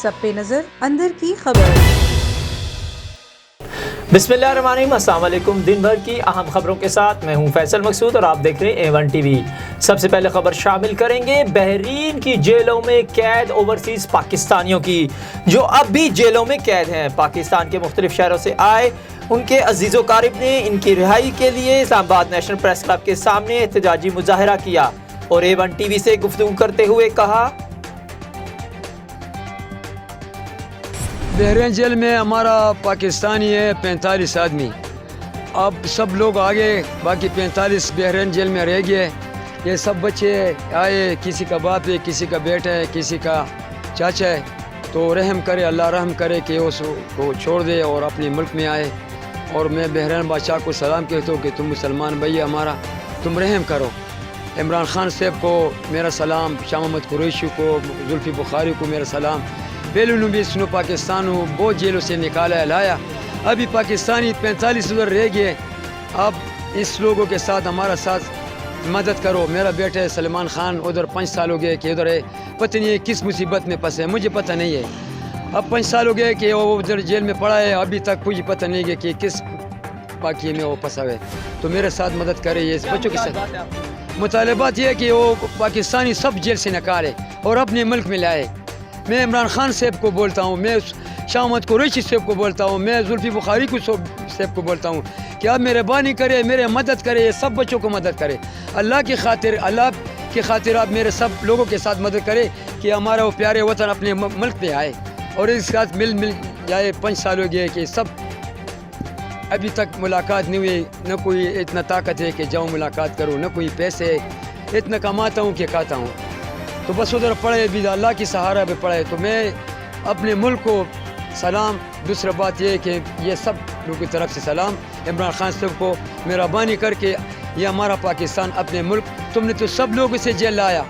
سب پہ نظر اندر کی خبر۔ بسمillahirrahmanirrahim، السلام علیکم۔ دن بھر کی اہم خبروں کے ساتھ میں ہوں فیصل مقصود اور آپ دیکھ رہے ہیں A1 TV۔ سب سے پہلے خبر شامل کریں گے بحرین کی جیلوں میں قید اوورسیز پاکستانیوں کی، جو اب بھی جیلوں میں قید ہیں۔ پاکستان کے مختلف شہروں سے آئے ان کے عزیز و قارب نے ان کی رہائی کے لیے اسلام آباد نیشنل پریس کلب کے سامنے احتجاجی مظاہرہ کیا اور A1 TV سے گفتگو کرتے ہوئے کہا، بحرین جیل میں ہمارا پاکستانی ہے 45 آدمی، اب سب لوگ آگے، باقی 45 بحرین جیل میں رہ گئے۔ یہ سب بچے آئے، کسی کا باپ ہے، کسی کا بیٹا ہے، کسی کا چاچا ہے، تو رحم کرے، اللہ رحم کرے کہ اس کو چھوڑ دے اور اپنے ملک میں آئے۔ اور میں بحرین بادشاہ کو سلام کہتا ہوں کہ تم مسلمان بھائی ہمارا، تم رحم کرو۔ عمران خان صاحب کو میرا سلام، شاہ محمد قریشی کو، زلفی بخاری کو میرا سلام۔ پہلے بھی سنو پاکستان بہت جیلوں سے نکالا لایا، ابھی پاکستانی 45 ادھر رہ گئے۔ اب اس لوگوں کے ساتھ ہمارا ساتھ مدد کرو۔ میرا بیٹا ہے سلمان خان، ادھر 5 سال ہو گئے کہ ادھر ہے، پتہ نہیں ہے کس مصیبت میں پھنسے، مجھے پتہ نہیں ہے۔ اب 5 سال ہو گئے کہ وہ ادھر جیل میں پڑا ہے، ابھی تک مجھے پتہ نہیں ہے کہ کس پاکی میں وہ پھنسا ہے، تو میرے ساتھ مدد کرے۔ یہ بچوں کے ساتھ مطالبات یہ ہے کہ وہ پاکستانی سب جیل سے نکالے اور اپنے ملک میں لائے۔ میں عمران خان صاحب کو بولتا ہوں، میں شاہ محمد قریشی صاحب کو بولتا ہوں، میں زلفی بخاری کو صاحب کو بولتا ہوں کہ آپ مہربانی کرے، میرے مدد کرے، یہ سب بچوں کو مدد کرے۔ اللہ کی خاطر آپ میرے سب لوگوں کے ساتھ مدد کرے کہ ہمارا وہ پیارے وطن اپنے ملک میں آئے اور اس کے ساتھ مل جائے۔ 5 سال ہو گئے کہ سب ابھی تک ملاقات نہیں ہوئی، نہ کوئی اتنا طاقت ہے کہ جاؤں ملاقات کروں، نہ کوئی پیسے، اتنا کماتا ہوں کہ کھاتا ہوں، تو بس ادھر پڑھے بھی اللہ کی سہارا پہ پڑھے۔ تو میں اپنے ملک کو سلام۔ دوسرا بات یہ ہے کہ یہ سب لوگوں کی طرف سے سلام عمران خان صاحب کو، مہربانی کر کے یہ ہمارا پاکستان اپنے ملک، تم نے تو سب لوگوں سے جیل لایا،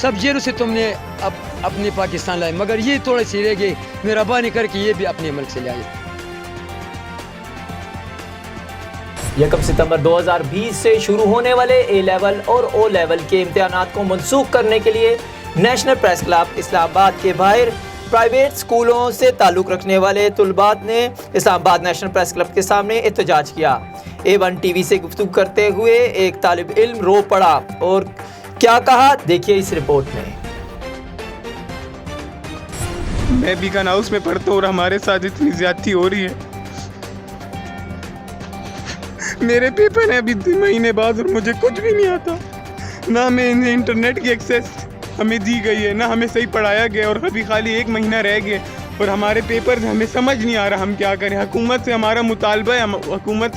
سب جیلوں سے تم نے اپنے پاکستان لائے، مگر یہ تھوڑے سی رہ گئی، مہربانی کر کے یہ بھی اپنے ملک سے لائے۔ 1 ستمبر 2020 سے شروع ہونے والے A لیول اور O لیول کے امتحانات کو منسوخ کرنے کے لیے نیشنل پریس کلب اسلام آباد کے باہر پرائیویٹ اسکولوں سے تعلق رکھنے والے طلباء نے اسلام آباد نیشنل پریس کلب کے سامنے احتجاج کیا۔ A1 TV سے گفتگو کرتے ہوئے ایک طالب علم رو پڑا اور کیا کہا، دیکھیے اس رپورٹ میں۔ میں بیکن ہاؤس میں پڑھتا ہوں اور ہمارے ساتھ اتنی زیادتی ہو رہی ہے۔ میرے پیپر ہیں ابھی 2 مہینے بعد اور مجھے کچھ بھی نہیں آتا، نہ ہمیں انٹرنیٹ کی ایکسیس ہمیں دی گئی ہے، نہ ہمیں صحیح پڑھایا گیا، اور ابھی خالی 1 مہینہ رہ گیا اور ہمارے پیپر ہمیں سمجھ نہیں آ رہا ہم کیا کریں۔ حکومت سے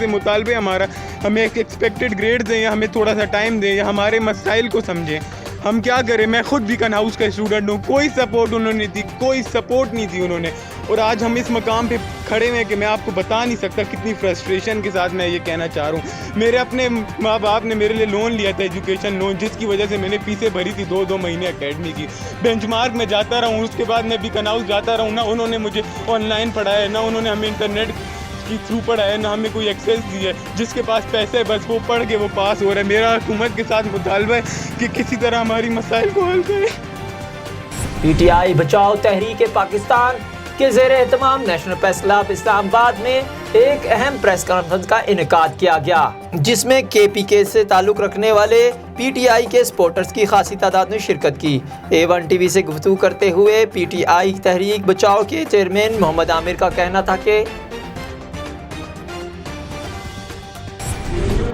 مطالبہ ہے ہمارا، ہمیں ایک ایکسپیکٹڈ گریڈ دیں یا ہمیں تھوڑا سا ٹائم دیں یا ہمارے مسائل کو سمجھیں، ہم کیا کریں۔ میں خود بیکن ہاؤس کا اسٹوڈنٹ ہوں، کوئی سپورٹ انہوں نے دی، کوئی سپورٹ نہیں دی انہوں نے، اور آج ہم اس مقام پہ کھڑے ہوئے کہ میں آپ کو بتا نہیں سکتا کتنی فرسٹریشن کے ساتھ میں یہ کہنا چاہ رہا ہوں۔ میرے اپنے ماں باپ نے میرے لیے لون لیا تھا، ایجوکیشن لون، جس کی وجہ سے میں نے فیسیں بھری تھی 2 مہینے اکیڈمی کی۔ بینچ مارک میں جاتا رہا ہوں، اس کے بعد میں بیکن ہاؤس جاتا رہا ہوں، نہ انہوں نے مجھے آن لائن پڑھایا، نہ انہوں نے ہمیں انٹرنیٹ کی تھرو پڑھایا، نہ ہمیں کوئی ایکسیس دی ہے۔ جس کے پاس پیسے ہے بس وہ پڑھ کے وہ پاس ہو رہا ہے۔ میرا حکومت کے ساتھ مطالبہ ہے کہ کسی طرح ہماری مسائل کو حل کرے۔ PTI بچاؤ تحریک پاکستان کے زیر اہتمام نیشنل پریس کلب اسلام آباد میں ایک اہم پریس کانفرنس کا انعقاد کیا گیا، جس میں KPK سے تعلق رکھنے والے PTI کے سپورٹرز کی خاصی تعداد نے شرکت کی۔ A1 TV سے گفتگو کرتے ہوئے PTI تحریک بچاؤ کے چیئرمین محمد عامر کا کہنا تھا کہ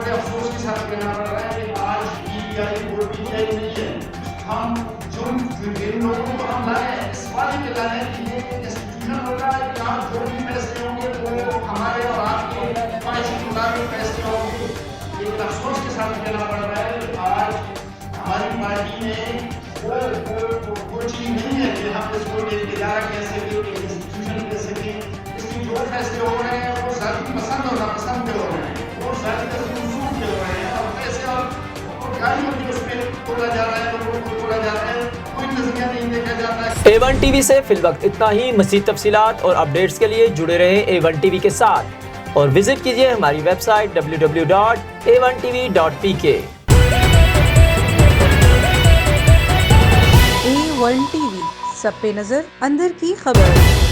افسوس کے ساتھ کہنا پڑ رہا ہے کہ آج ہماری پارٹی میں وہ چیز نہیں ہے کہ ہم اس کو ایک ادارہ کہہ سکیں، ایک انسٹیٹیوشن کہہ سکیں۔ اس کی جو فیصلے ہو رہے ہیں وہ ذاتی پسند اور ناپسند کے ہو رہے ہیں، وہ ذاتی منسوخ کے ہو رہے ہیں، اور پیسے اور گاڑیوں کی اس پہ تولا جا رہا ہے، لوگوں کو تولا جا رہا ہے، کوئی نظریہ نہیں دیکھا جاتا ہے۔ A1 TV سے فی الوقت اتنا ہی۔ مزید تفصیلات اور اپڈیٹس کے لیے جڑے رہے A1 TV کے ساتھ اور وزٹ کیجیے ہماری web site www.a1tv.pk۔ A1 TV سب پہ نظر اندر کی خبر۔